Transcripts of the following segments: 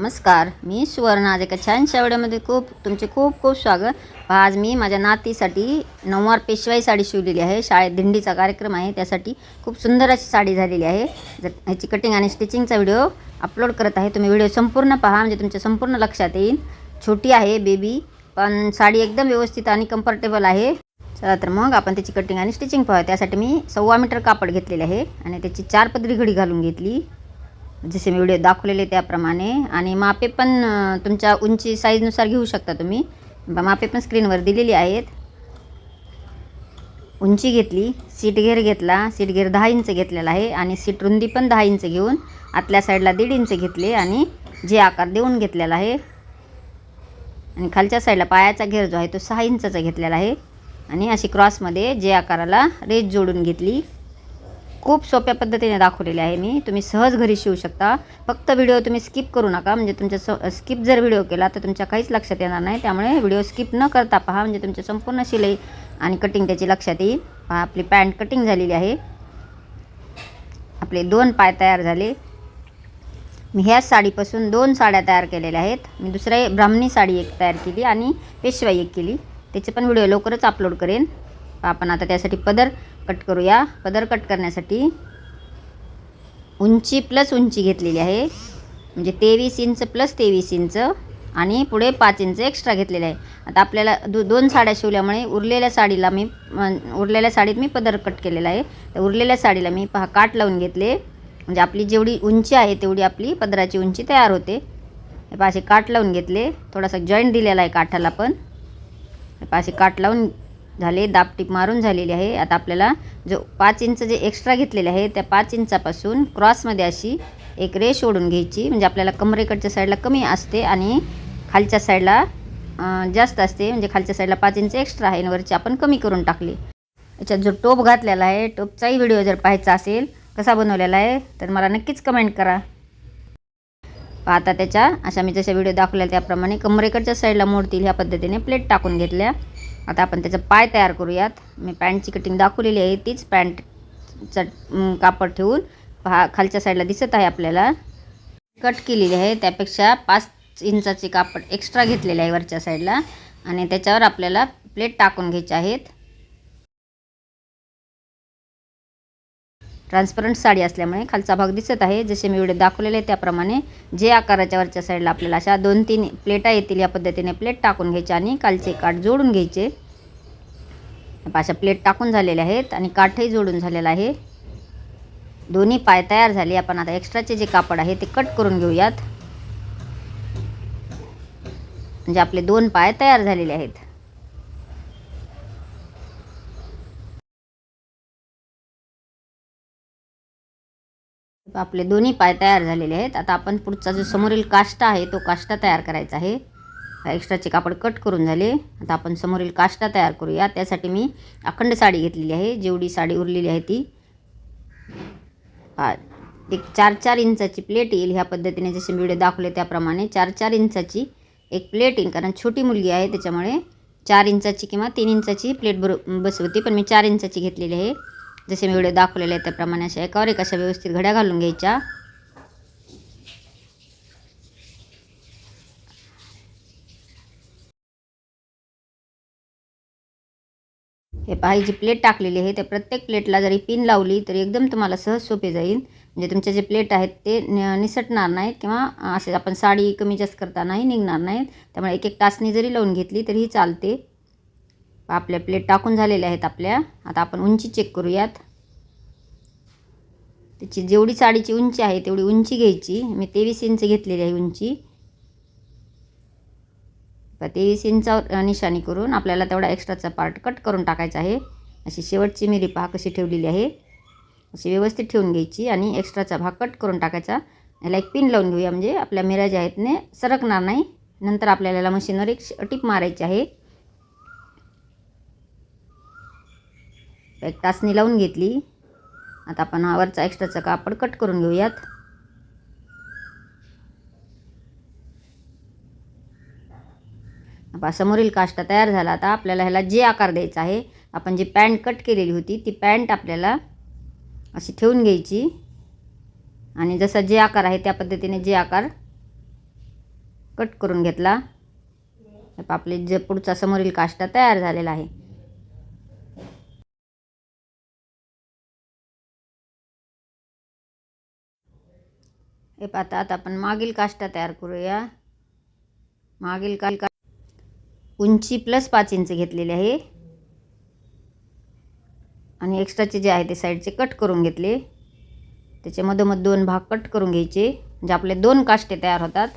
नमस्कार, मी सुवर्ण. आज एका छानशा व्हिडिओमध्ये तुमचे खूप खूप स्वागत. आज मी माझ्या नातीसाठी नऊवार पेशवाई साडी शिवलेली आहे. शाळेत दिंडीचा कार्यक्रम आहे, त्यासाठी खूप सुंदर अशी साडी झालेली आहे. ह्याची कटिंग आणि स्टिचिंगचा व्हिडिओ अपलोड करत आहे. तुम्ही व्हिडिओ संपूर्ण पहा, म्हणजे तुमच्या संपूर्ण लक्षात येईल. छोटी आहे बेबी, पण साडी एकदम व्यवस्थित आणि कम्फर्टेबल आहे. चला तर मग आपण त्याची कटिंग आणि स्टिचिंग पाहूया. त्यासाठी मी 1.25 मीटर कापड घेतलेले आहे आणि त्याची 4 पदरी घडी घालून घेतली, जसे मी व्हिडिओ दाखवलेले त्याप्रमाणे. आणि मापे पण तुमच्या उंची साईजनुसार घेऊ शकता तुम्ही. मापे पण स्क्रीनवर दिलेली आहेत. उंची घेतली, सीट घेर घेतला. सीट घेर 10 इंच घेतलेला आहे आणि सीट रुंदी पण 10 इंच घेऊन आतल्या साईडला 1.5 इंच घेतले आणि जे आकार देऊन घेतलेला आहे. आणि खालच्या साईडला पायाचा घेर जो आहे तो 6 इंचाचा घेतलेला आहे. आणि अशी क्रॉसमध्ये जे आकाराला रेष जोडून घेतली. खूप सोप्या पद्धतीने दाखवलेले आहे मी. तुम्ही सहज घरी शिवू शकता. फक्त व्हिडिओ तुम्ही स्किप करू नका, म्हणजे तुमच्या स्किप जर व्हिडिओ केला तर तुमच्या काहीच लक्षात येणार नाही. त्यामुळे व्हिडिओ स्किप न करता पहा, म्हणजे तुमच्या संपूर्ण शिलाई आणि कटिंग त्याची लक्षात येईल. पहा, आपली पॅन्ट कटिंग झालेली आहे. आपले 2 पाय तयार झाले. मी ह्याच साडीपासून 2 साड्या तयार केलेल्या आहेत. मी दुसऱ्या ब्राह्मणी साडी एक तयार केली आणि पेशवाई एक केली. त्याचे पण व्हिडिओ लवकरच अपलोड करेन. आपण आता त्यासाठी पदर कट करूया. पदर कट करण्यासाठी उंची प्लस उंची घेतलेली आहे, म्हणजे 23 इंच प्लस 23 इंच आणि पुढे 5 इंच एक्स्ट्रा घेतलेले आहे. आता आपल्याला 2 साड्या शिवल्यामुळे उरलेल्या साडीत मी पदर कट केलेला आहे. तर उरलेल्या साडीला मी पहा काठ लावून घेतले, म्हणजे आपली जेवढी उंची आहे तेवढी आपली पदराची उंची तयार होते. हे पहा, असे काठ लावून घेतले. थोडासा जॉईंट दिलेला आहे काठाला पण. हे पहा, असे काठ लावून झाले. दाबटीप मारून झालेली आहे. आता आपल्याला जो 5 इंच जे एक्स्ट्रा घेतलेले आहे त्या 5 इंचापासून क्रॉसमध्ये अशी एक रेष ओढून घ्यायची, म्हणजे आपल्याला कमरेकडच्या साईडला कमी असते आणि खालच्या साईडला जास्त असते. म्हणजे खालच्या साईडला 5 इंच एक्स्ट्रा आहे आणि वरची आपण कमी करून टाकली. याच्यात जो टोप घातलेला आहे, टोपचाही व्हिडिओ जर पाहायचा असेल कसा बनवलेला आहे तर मला नक्कीच कमेंट करा. आता त्याच्या अशा मी जशा व्हिडिओ दाखवल्या त्याप्रमाणे कमरेकडच्या साईडला मोडतील ह्या पद्धतीने प्लेट टाकून घेतल्या. आता आपण त्याचा पाय तयार करूयात. मी पॅन्टची कटिंग दाखवलेली आहे, तीच पॅन्टचं कापड ठेवून पहा खालच्या साईडला दिसत आहे आपल्याला कट केलेली आहे. त्यापेक्षा 5 इंचाचे कापड एक्स्ट्रा घेतलेले आहे वरच्या साईडला आणि त्याच्यावर आपल्याला प्लेट टाकून घ्यायचे आहेत. ट्रान्सपरंट साडी असल्यामुळे खालचा भाग दिसत आहे. जसे मी व्हिडिओ दाखवलेले आहे त्याप्रमाणे जे आकाराच्या वरच्या साईडला आपल्याला अशा 2-3 प्लेटा येतील या पद्धतीने प्लेट टाकून घ्यायचे आणि खालचे काठ जोडून घ्यायचे. अशा प्लेट टाकून झालेल्या आहेत आणि काठही जोडून झालेला आहे. दोन्ही पाय तयार झाले. आपण आता एक्स्ट्राचे जे कापड आहे ते कट करून घेऊयात, म्हणजे आपले 2 पाय तयार झालेले आहेत. आपले दोन्ही पाय तयार झालेले आहेत. आता आपण पुढचा जो समोरील काष्टा आहे तो काष्टा तयार करायचा आहे. एक्स्ट्राचे कापड कट करून झाले. आता आपण समोरील काष्टा तयार करूया. त्यासाठी मी अखंड साडी घेतलेली आहे. जेवढी साडी उरलेली आहे ती एक 4-4 इंचाची प्लेट येईल. ह्या पद्धतीने जसे मी व्हिडिओ दाखवले त्याप्रमाणे 4-4 इंचाची एक प्लेट येईल, कारण छोटी मुलगी आहे त्याच्यामुळे 4 इंचाची किंवा 3 इंचाची प्लेट बसवते, पण मी 4 इंचाची घेतलेली आहे. जसे मी व्हिडिओ दाखवलेले आहे त्याप्रमाणे अशा एकावर एक अशा व्यवस्थित घड्या घालून घ्यायच्या. हे पहा, जी प्लेट टाकलेली आहे त्या प्रत्येक प्लेटला जरी पिन लावली तरी एकदम तुम्हाला सहज सोपे जाईल. म्हणजे तुमचे जे प्लेट आहेत ते निसटणार नाहीत किंवा असे आपण साडी कमी जास्त करतानाही निघणार नाहीत. त्यामुळे एक टाचणी जरी लावून घेतली तरीही चालते. आपल्या प्लेट टाकून झालेल्या आहेत आपल्या. आता आपण उंची चेक करूयात. त्याची जेवढी साडीची उंची आहे तेवढी उंची घ्यायची. मी 23 इंच घेतलेली आहे उंची. 23 इंचावर निशाणी करून आपल्याला तेवढा एक्स्ट्राचा पार्ट कट करून टाकायचा आहे. अशी शेवटची मिरी पहा कशी ठेवलेली आहे. अशी व्यवस्थित ठेवून घ्यायची आणि एक्स्ट्राचा भाग कट करून टाकायचा. याला एक पिन लावून घेऊया, म्हणजे आपल्या मिऱ्या ज्या आहेत ने सरकणार नाही. नंतर आपल्याला याला मशीनवर एक टिप मारायची आहे. एक टाचणी लावून घेतली. आता आपण वरचा एक्स्ट्राचा कापड कट करून घेऊयात. समोरील काष्टा तयार झाला. आता आपल्याला ह्याला जे आकार द्यायचा आहे, आपण जी पॅन्ट कट केलेली होती ती पॅन्ट आपल्याला अशी ठेवून घ्यायची आणि जसा जे आकार आहे त्या पद्धतीने जे आकार कट करून घेतला. आपले जे पुढचा समोरील काष्टा तयार झालेला आहे. हे पाहता आता आपण मागील काष्टा तयार करूया. मागील उंची प्लस 5 इंच घेतलेली आहे आणि एक्स्ट्राचे जे आहे ते साईडचे कट करून घेतले. त्याचे मधोमध 2 भाग कट करून घ्यायचे म्हणजे आपले 2 काष्टे तयार होतात.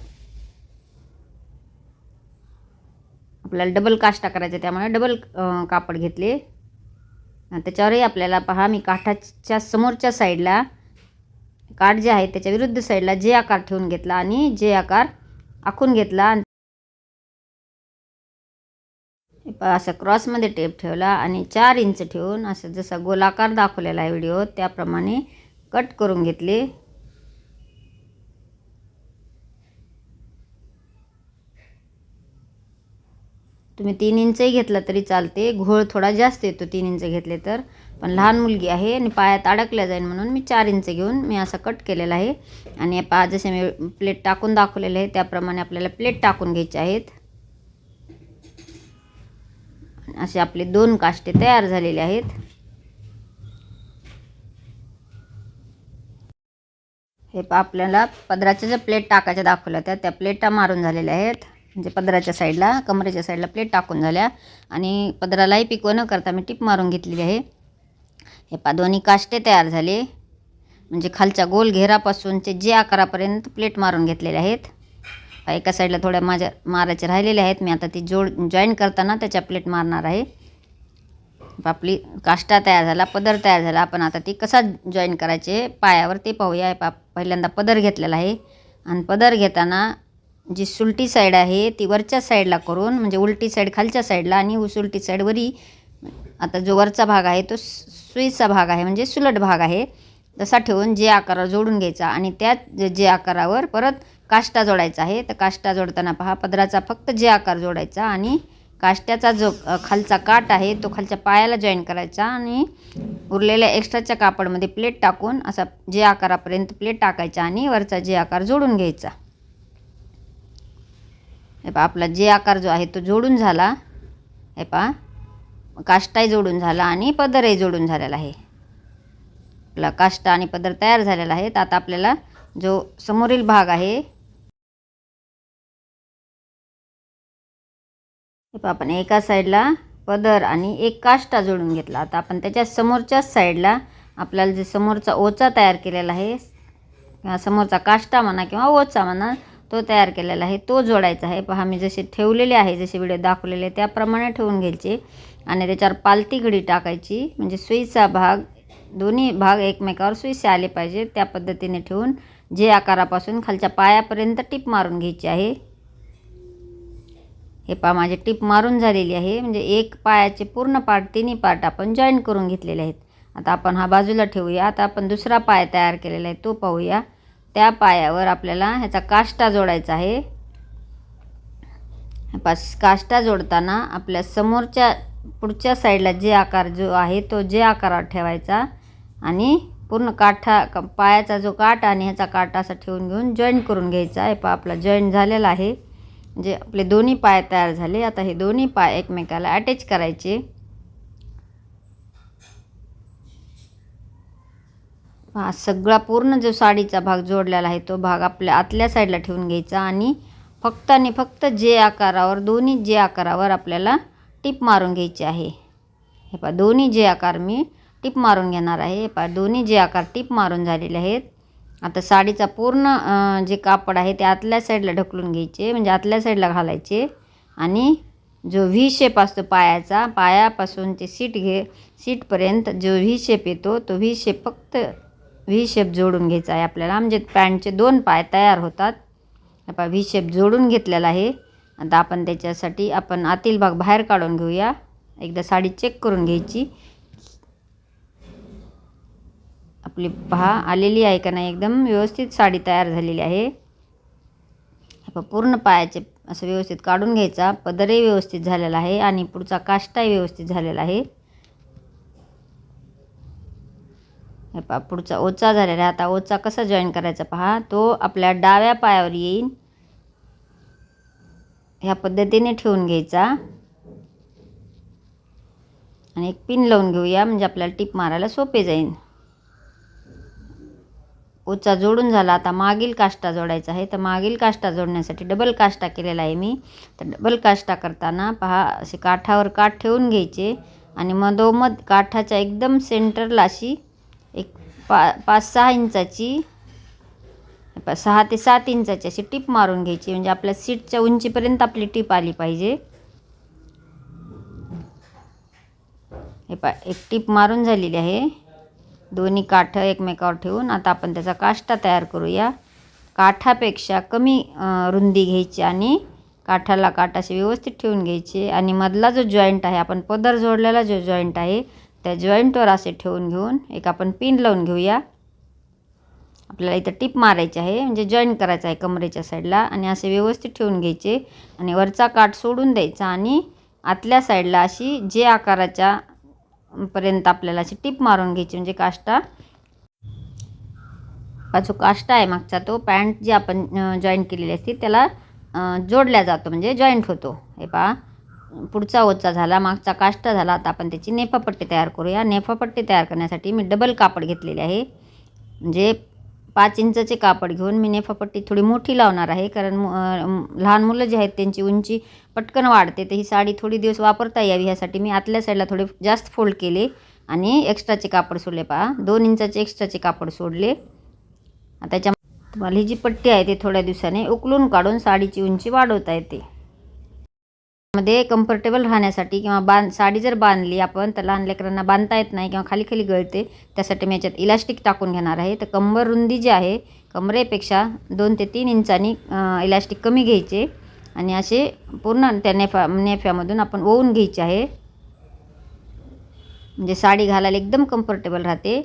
आपल्याला डबल काष्टा करायचा त्यामुळे डबल कापड घेतले. त्याच्यावरही आपल्याला पहा मी काठाच्या समोरच्या साईडला काठ जे आहे त्याच्या विरुद्ध साईडला जे आकार ठेवून घेतला आणि जे आकार आखून घेतला. असं क्रॉसमध्ये टेप ठेवला आणि 4 इंच ठेवून असं जसा गोलाकार दाखवलेला आहे व्हिडिओ त्याप्रमाणे कट करून घेतले. तुम्ही 3 इंचही घेतला तरी चालते. घोळ थोडा जास्त येतो 3 इंच घेतले तर, पण लहान मुलगी आहे आणि पायात अडकल्या जाईल म्हणून मी 4 इंच घेऊन मी असं कट केलेला आहे. आणि जसे मी प्लेट टाकून दाखवलेले आहे त्याप्रमाणे आपल्याला प्लेट टाकून घ्यायचे आहेत. असे आपले 2 काष्टे तयार झालेले आहेत. हे आपल्याला पदराच्या ज्या प्लेट टाकायच्या दाखवल्या होत्या त्या प्लेटा मारून झालेल्या आहेत. म्हणजे पदराच्या साईडला कमरेच्या साईडला प्लेट टाकून झाल्या आणि पदरालाही पिको न करता मी टिप मारून घेतलेली आहे. हे दोन्ही काष्टे तयार झाले. म्हणजे खालच्या गोल घेरापासूनचे जे आकारापर्यंत प्लेट मारून घेतलेले आहेत. एका साईडला थोड्या मारायचे राहिलेले आहेत. मी आता ती जॉईन करताना त्याच्या प्लेट मारणार आहे. आपली काष्टा तयार झाला, पदर तयार झाला. आपण आता ती कसा जॉईन करायचे पायावर ते पाहूया. पहिल्यांदा पदर घेतलेला आहे आणि पदर घेताना जी सुलटी साईड आहे ती वरच्या साईडला करून म्हणजे उलटी साईड खालच्या साईडला आणि उलटी साईड वरी. आता जो वरचा भाग आहे तो सुईचा भाग आहे म्हणजे सुलट भाग आहे तसा ठेवून जे आकारावर जोडून घ्यायचा आणि त्यात जे आकारावर परत काष्टा जोडायचा आहे. तर काष्टा जोडताना पहा पदराचा फक्त जे आकार जोडायचा आणि काष्ट्याचा जो खालचा काठ आहे तो खालच्या पायाला जॉईन करायचा आणि उरलेल्या एक्स्ट्राच्या कापडमध्ये प्लेट टाकून असा जे आकारापर्यंत प्लेट टाकायचा आणि वरचा जे आकार जोडून घ्यायचा. हे पहा आपला जे आकार जो आहे तो जोडून झाला. हे पहा काष्टाही जोडून झाला आणि पदरही जोडून झालेला आहे. आपला काष्टा आणि पदर तयार झालेला आहे. आता आपल्याला जो समोरील भाग आहे आपण एका साईडला पदर आणि एक काष्टा जोडून घेतला. आता आपण त्याच्या समोरच्याच साईडला आपल्याला जे समोरचा ओचा तयार केलेला आहे किंवा समोरचा काष्टा म्हणा किंवा ओचा म्हणा तो तयार केलेला आहे तो जोडायचा आहे. पहा मी जसे ठेवलेले आहे जसे व्हिडिओ दाखवलेले त्याप्रमाणे ठेवून घ्यायचे आणि त्याच्यावर पालती घडी टाकायची म्हणजे सुईचा भाग दोन्ही भाग एकमेकावर सुईचे आले पाहिजे त्या पद्धतीने ठेवून जे आकारापासून खालच्या पायापर्यंत टिप मारून घ्यायची आहे. हे पहा माझे टिप मारून झालेली आहे म्हणजे एक पायाचे पूर्ण पार्ट तिन्ही पार्ट आपण जॉईन करून घेतलेले आहेत. आता आपण हा बाजूला ठेवूया. आता आपण दुसरा पाय तयार केलेला आहे तो पाहूया. त्या पायावर आपल्याला ह्याचा काष्टा जोडायचा आहे. काष्टा जोडताना आपल्या समोरच्या पुढच्या साईडला जे आकार जो आहे तो जे आकारावर ठेवायचा आणि पूर्ण पायाचा जो काठ आणि ह्याचा काठ असा ठेवून घेऊन जॉईन करून घ्यायचा आहे. पहा आपला जॉईन झालेला आहे म्हणजे आपले दोन्ही पाय तयार झाले. आता हे दोन्ही पाय एकमेकाला अटॅच करायचे. हा सगळा पूर्ण जो साडीचा भाग जोडलेला आहे तो भाग आपल्या आतल्या साईडला ठेवून घ्यायचा आणि फक्त आणि फक्त जे आकारावर दोन्ही जे आकारावर आपल्याला टिप मारून घ्यायची आहे. हे पहा दोन्ही जे आकार मी टिप मारून घेणार आहे. हे पहा दोन्ही जे आकार टिप मारून झालेले आहेत. आता साडीचा पूर्ण जे कापड आहे ते आतल्या साईडला ढकलून घ्यायचे म्हणजे आतल्या साईडला घालायचे आणि जो व्ही शेप असतो पायापासून ते सीटपर्यंत जो व्ही शेप येतो तो व्ही शेप फक्त व्ही शेप जोडून घ्यायचा आहे आपल्याला म्हणजे पॅन्टचे 2 पाय तयार होतात. आपण व्ही शेप जोडून घेतलेला आहे. आता आपण त्याच्यासाठी आपण आतील भाग बाहेर काढून घेऊया. एकदा साडी चेक करून घ्यायची आपली पहा आलेली आहे का नाही. एकदम व्यवस्थित साडी तयार झालेली आहे. आपण पूर्ण पायाचे असं व्यवस्थित काढून घ्यायचा. पदरही व्यवस्थित झालेला आहे आणि पुढचा काष्टाही व्यवस्थित झालेला आहे. हे पहा पुढचा ओचा झालेला आहे. आता ओचा कसा जॉईन करायचा पहा तो आपल्या डाव्या पायावर येईल ह्या पद्धतीने ठेवून घ्यायचा आणि एक पिन लावून घेऊया, म्हणजे आपल्याला टिप मारायला सोपे जाईल. ओचा जोडून झाला. आता मागील काष्टा जोडायचा आहे. तर मागील काष्टा जोडण्यासाठी डबल काष्टा केलेला आहे मी. तर डबल काष्टा करताना पहा, असे काठावर काठ ठेवून घ्यायचे आणि मधोमध काठाच्या एकदम सेंटरला अशी एक 5-6 इंचाची 6 ते 7 इंचाची अशी टीप मारून घ्यायची, म्हणजे आपल्या सीटच्या उंचीपर्यंत आपली टीप आली पाहिजे. हे एक टीप मारून झालेली आहे. दोन्ही काठ एकमेकावर ठेवून आता आपण त्याचा काष्टा तयार करूया. काठापेक्षा कमी रुंदी घ्यायची आणि काठाला काठ असे व्यवस्थित ठेवून घ्यायचे आणि मधला जो जॉईंट आहे, आपण पदर जोडलेला जो जॉईंट आहे त्या जॉईंटवर असे ठेवून घेऊन एक आपण पिन लावून घेऊया. आपल्याला इथं टीप मारायची आहे, म्हणजे जॉईंट करायचं आहे कमरेच्या साईडला आणि असे व्यवस्थित ठेवून घ्यायचे आणि वरचा काठ सोडून द्यायचा आणि आतल्या साईडला अशी जे आकाराच्या पर्यंत आपल्याला अशी टीप मारून घ्यायची, म्हणजे काष्टा जो काष्टा आहे मागचा तो पॅन्ट जी आपण जॉईंट केलेली असते त्याला जोडल्या जातो, म्हणजे जॉईंट होतो. हे पहा, पुढचा ओचा झाला, मागचा काष्टा झाला. आता आपण त्याची नेफापट्टी तयार करूया. नेफापट्टी तयार करण्यासाठी मी डबल कापड घेतलेले आहे, म्हणजे 5 इंचाचे कापड घेऊन मी नेफापट्टी थोडी मोठी लावणार आहे, कारण लहान मुलं जे आहेत त्यांची उंची पटकन वाढते. तर ही साडी थोडी दिवस वापरता यावी ह्यासाठी मी आतल्या साईडला थोडे जास्त फोल्ड केले आणि एक्स्ट्राचे कापड सोडले. पहा, 2 इंचाचे एक्स्ट्राचे कापड सोडले. आता त्याच्या तुम्हाला ही जी पट्टी आहे ते थोड्या दिवसाने उकलून काढून साडीची उंची वाढवता येते. मध्ये कम्फर्टेबल राहण्यासाठी किंवा साडी जर बांधली आपण तर लहान लेकरांना बांधता येत नाही किंवा खाली खाली गळते, त्यासाठी मी याच्यात इलास्टिक टाकून घेणार आहे. तर कंबर रुंदी जी आहे कमरेपेक्षा 2 ते 3 इंचांनी इलास्टिक कमी घ्यायचे आणि असे पूर्ण त्या नेफ्यामधून आपण ओवून घ्यायचे आहे, म्हणजे साडी घालायला एकदम कम्फर्टेबल राहते.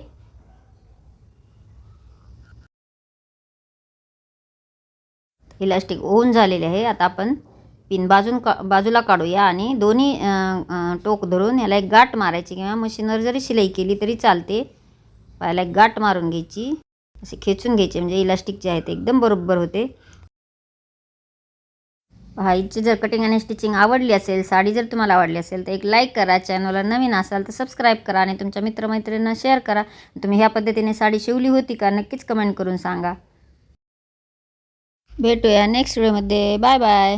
इलास्टिक ओवून झालेले आहे. आता आपण पिन बाजूला काढूया आणि दोन्ही टोक धरून याला एक गाठ मारायची किंवा मशीनवर जरी शिलाई केली तरी चालते. पायाला एक गाठ मारून घ्यायची, असे खेचून घ्यायचे, म्हणजे इलास्टिक जे आहे ते एकदम बरोबर होते. हिची जर कटिंग आणि स्टिचिंग आवडली असेल, साडी जर तुम्हाला आवडली असेल तर एक लाईक करा. चॅनलला नवीन असाल तर सबस्क्राईब करा आणि तुमच्या मित्रमैत्रिणींना शेअर करा. तुम्ही ह्या पद्धतीने साडी शिवली होती का नक्कीच कमेंट करून सांगा. भेटूया नेक्स्ट व्हिडिओमध्ये. Bye bye.